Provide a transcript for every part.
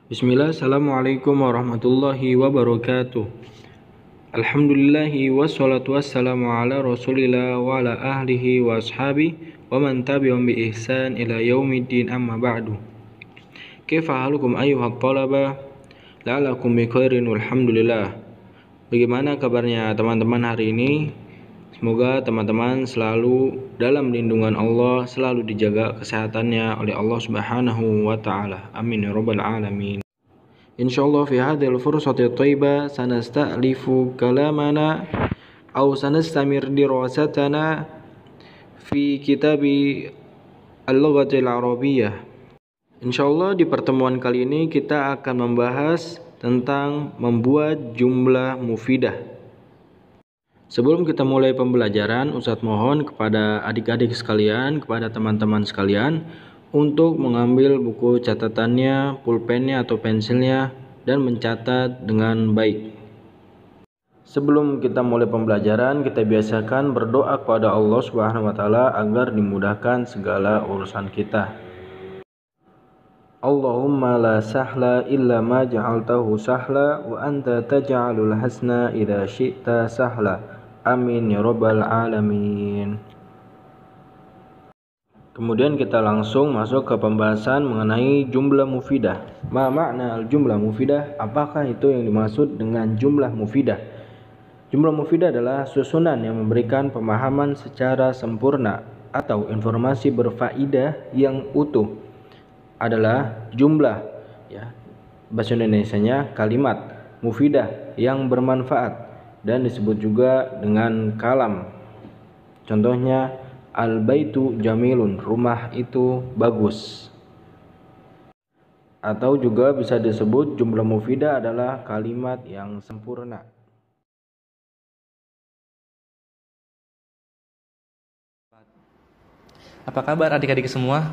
Bismillah, Assalamualaikum warahmatullahi wabarakatuh. Alhamdulillahi wassalatu wassalamu ala rasulillah wa ala ahlihi wa ashabi wa man tabi'um bi ihsan ila yaumiddin amma ba'du. Kaifa halukum ayyuhat talaba? La'alakum bi khairin walhamdulillah. Bagaimana kabarnya teman-teman hari ini? Semoga teman-teman selalu dalam lindungan Allah, selalu dijaga kesehatannya oleh Allah Subhanahu wa taala. Amin ya rabbal alamin. Insyaallah fi hadhil fursati thayyibah sanasta'lifu kalamana aw sanastamir dirasatana fi kitabi al-lughatil arabiyyah. Insyaallah di pertemuan kali ini kita akan membahas tentang membuat jumlah mufidah. Sebelum kita mulai pembelajaran, Ustadz mohon kepada adik-adik sekalian, kepada teman-teman sekalian untuk mengambil buku catatannya, pulpennya atau pensilnya dan mencatat dengan baik. Sebelum kita mulai pembelajaran, kita biasakan berdoa kepada Allah Subhanahu wa taala agar dimudahkan segala urusan kita. Allahumma la sahla illa ma ja'altahu sahla wa anta taj'alul hasna idza syi'ta sahla. Amin ya rabbal alamin. Kemudian kita langsung masuk ke pembahasan mengenai jumlah mufidah. Ma makna al-jumlah mufidah? Apakah itu yang dimaksud dengan jumlah mufidah? Jumlah mufidah adalah susunan yang memberikan pemahaman secara sempurna atau informasi berfaedah yang utuh. Adalah jumlah, ya. Bahasa Indonesianya kalimat mufidah yang bermanfaat dan disebut juga dengan kalam. Contohnya al-baitu jamilun, rumah itu bagus. Atau juga bisa disebut jumlah mufidah adalah kalimat yang sempurna. Apa kabar adik-adik semua?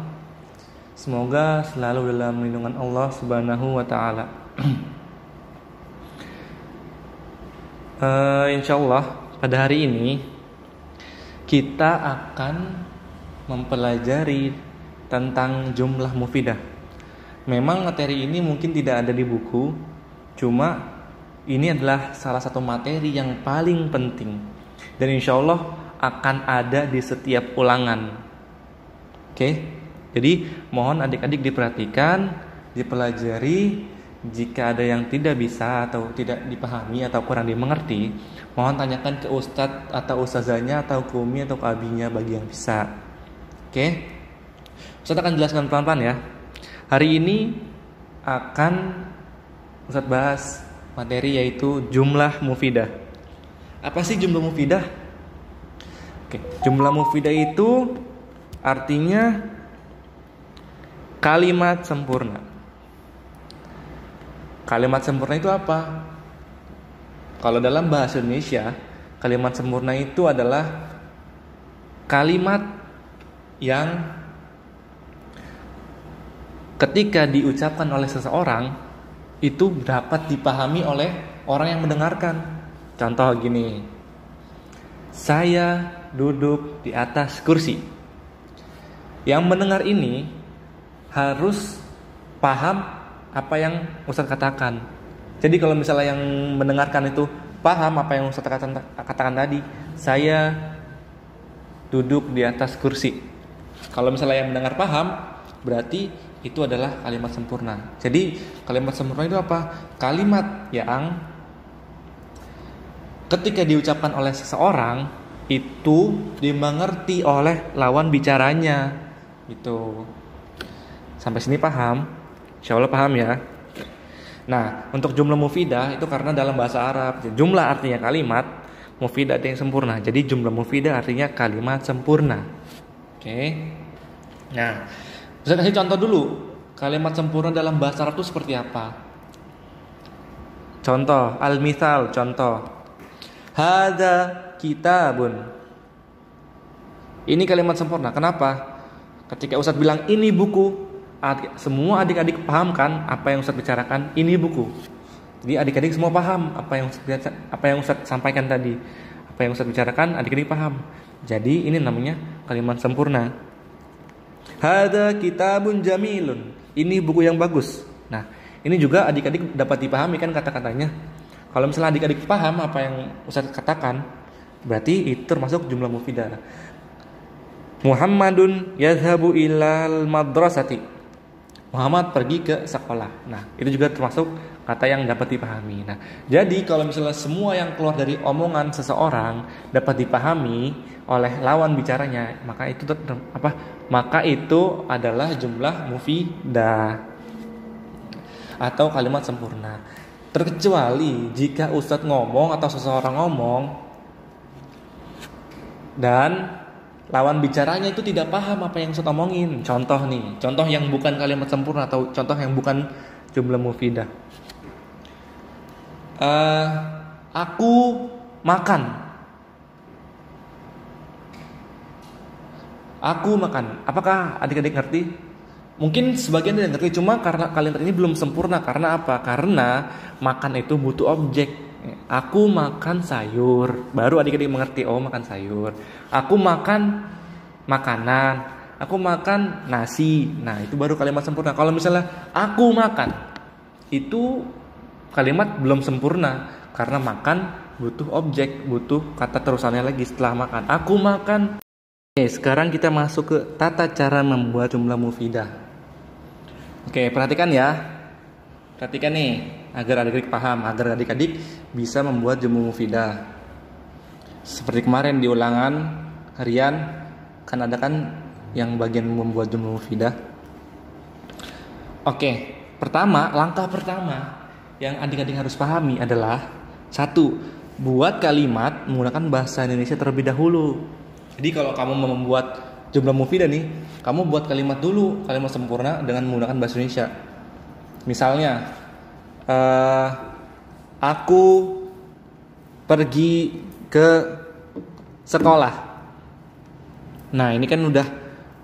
Semoga selalu dalam lindungan Allah Subhanahu wa taala. Insyaallah pada hari ini kita akan mempelajari tentang jumlah mufidah. Memang materi ini mungkin tidak ada di buku, cuma ini adalah salah satu materi yang paling penting dan insyaallah akan ada di setiap ulangan. Oke? Jadi mohon adik-adik diperhatikan, dipelajari. Jika ada yang tidak bisa atau tidak dipahami atau kurang dimengerti, mohon tanyakan ke ustadz atau ustazahnya atau ke umi atau ke abinya bagi yang bisa. Oke? Ustadz akan jelaskan pelan-pelan ya. Hari ini akan Ustadz bahas materi yaitu jumlah mufidah. Apa sih jumlah mufidah? Oke, jumlah mufidah itu artinya kalimat sempurna. Kalimat sempurna itu apa? Kalau dalam bahasa Indonesia, kalimat sempurna itu adalah kalimat yang ketika diucapkan oleh seseorang itu dapat dipahami oleh orang yang mendengarkan. Contoh gini, saya duduk di atas kursi. Yang mendengar ini harus paham apa yang Ustadz katakan. Jadi kalau misalnya yang mendengarkan itu paham apa yang Ustadz katakan tadi, saya duduk di atas kursi. Kalau misalnya yang mendengar paham, berarti itu adalah kalimat sempurna. Jadi kalimat sempurna itu apa? Kalimat yang ketika diucapkan oleh seseorang itu dimengerti oleh lawan bicaranya. Gitu. Sampai sini paham? Insya Allah paham ya. Nah, untuk jumlah mufidah itu karena dalam bahasa Arab jumlah artinya kalimat, mufidah artinya sempurna. Jadi jumlah mufidah artinya kalimat sempurna. Oke. Nah, saya kasih contoh dulu. Kalimat sempurna dalam bahasa Arab itu seperti apa? Contoh, al-mithal, contoh. Hadza kitabun. Ini kalimat sempurna. Kenapa? Ketika Ustadz bilang ini buku, semua adik-adik paham kan apa yang Ustadz bicarakan? Ini buku. Jadi adik-adik semua paham apa yang Ustadz sampaikan tadi. Apa yang Ustadz bicarakan adik-adik paham. Jadi ini namanya kalimat sempurna. Hadza kitabun jamilun. Ini buku yang bagus. Nah, Ini juga adik-adik dapat dipahami kan kata-katanya. Kalau misalnya adik-adik paham apa yang Ustaz katakan, berarti itu termasuk jumlah mufidah. Muhammadun yadhabu ilal madrasati. Muhammad pergi ke sekolah. Nah, itu juga termasuk kata yang dapat dipahami. Nah, jadi kalau misalnya semua yang keluar dari omongan seseorang dapat dipahami oleh lawan bicaranya, maka itu adalah jumlah mufidah atau kalimat sempurna. Terkecuali jika Ustadz ngomong atau seseorang ngomong dan lawan bicaranya itu tidak paham apa yang Ustadz omongin. Contoh yang bukan kalimat sempurna atau contoh yang bukan jumlah mufidah. Aku makan. Aku makan. Apakah adik-adik ngerti? Mungkin sebagian tidak ngerti, cuma karena kalimat ini belum sempurna. Karena apa? Karena makan itu butuh objek. Aku makan sayur. Baru adik-adik mengerti, oh makan sayur. Aku makan makanan. Aku makan nasi. Nah, itu baru kalimat sempurna. Kalau misalnya aku makan, itu kalimat belum sempurna. Karena makan butuh objek, butuh kata terusannya lagi setelah makan. Aku makan. Oke, sekarang kita masuk ke tata cara membuat jumlah mufidah. Oke, perhatikan ya. Perhatikan nih, agar adik-adik paham, agar adik-adik bisa membuat jumlah mufidah. Seperti kemarin di ulangan harian, kan ada kan yang bagian membuat jumlah mufidah. Oke, langkah pertama yang adik-adik harus pahami adalah 1. Buat kalimat menggunakan bahasa Indonesia terlebih dahulu. Jadi kalau kamu mau membuat jumlah mufidah nih, kamu buat kalimat dulu, kalimat sempurna dengan menggunakan bahasa Indonesia. Misalnya, aku pergi ke sekolah. Nah, ini kan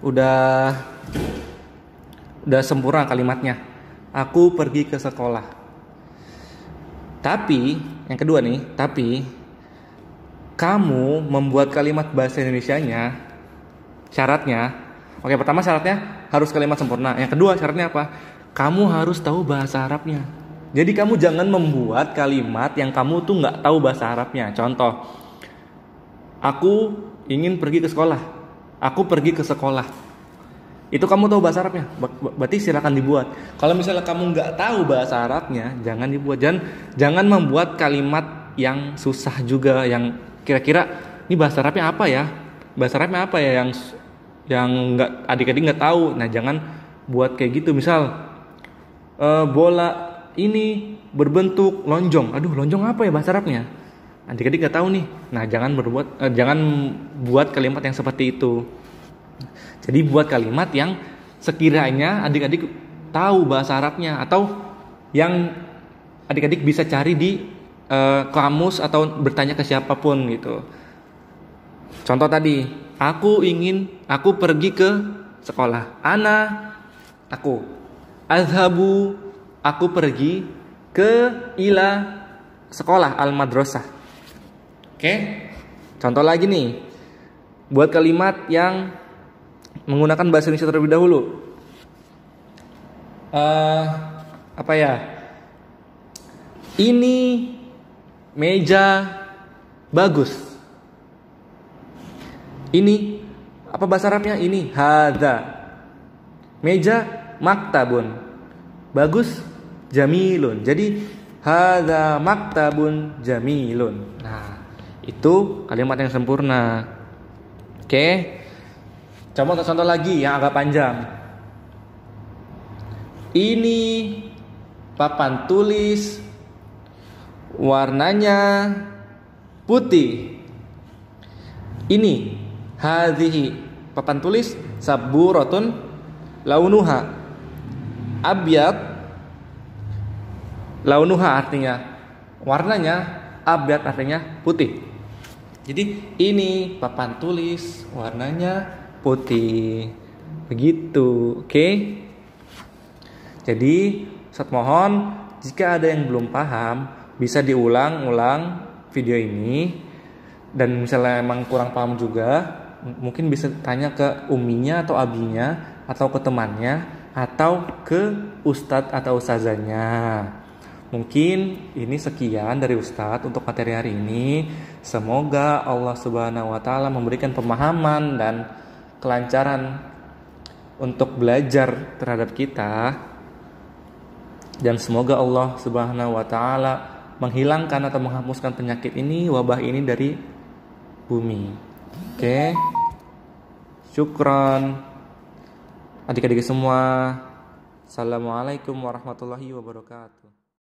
udah sempurna kalimatnya. Aku pergi ke sekolah. Tapi, yang kedua nih, kamu membuat kalimat bahasa Indonesianya, pertama syaratnya harus kalimat sempurna. Yang kedua syaratnya apa? Kamu harus tahu bahasa Arabnya. Jadi kamu jangan membuat kalimat yang kamu tuh nggak tahu bahasa Arabnya. Contoh, aku ingin pergi ke sekolah. Aku pergi ke sekolah. Itu kamu tahu bahasa Arabnya, berarti silakan dibuat. Kalau misalnya kamu nggak tahu bahasa Arabnya, jangan dibuat. Jangan membuat kalimat yang susah juga, yang kira-kira ini bahasa Arabnya apa ya? Bahasa Arabnya apa ya yang nggak adik-adik nggak tahu. Nah, jangan buat kayak gitu. Misal bola ini berbentuk lonjong. Aduh, lonjong apa ya bahasa Arabnya? Adik-adik nggak tahu nih. Nah, jangan buat kalimat yang seperti itu. Jadi buat kalimat yang sekiranya adik-adik tahu bahasa Arabnya atau yang adik-adik bisa cari di kamus atau bertanya ke siapapun gitu. Contoh tadi, aku pergi ke sekolah. Aku. Azhabu, aku pergi ke ila sekolah, al-madrasah. Oke? Contoh lagi nih. Buat kalimat yang menggunakan bahasa Indonesia terlebih dahulu. Apa ya? Ini meja bagus. Ini apa bahasa Arabnya? Ini hadza. Meja maktabun. Bagus jamilun. Jadi hadza maktabun jamilun. Nah, itu kalimat yang sempurna. Oke. Contoh lagi yang agak panjang. Ini papan tulis warnanya putih. Ini hadhihi papan tulis saburatun launuha abyad. Launuha artinya warnanya, abyad artinya putih. Jadi ini papan tulis warnanya putih. Begitu, oke? Jadi, Ustaz mohon jika ada yang belum paham bisa diulang-ulang video ini, dan misalnya emang kurang paham juga mungkin bisa tanya ke uminya atau abinya atau ke temannya atau ke ustadz atau ustazanya. Mungkin ini sekian dari Ustadz untuk materi hari ini. Semoga Allah Subhanahu wa taala memberikan pemahaman dan kelancaran untuk belajar terhadap kita, dan semoga Allah Subhanahu wa taala menghilangkan atau menghapuskan penyakit ini, wabah ini dari bumi. Oke. Syukron adik-adik semua. Assalamualaikum warahmatullahi wabarakatuh.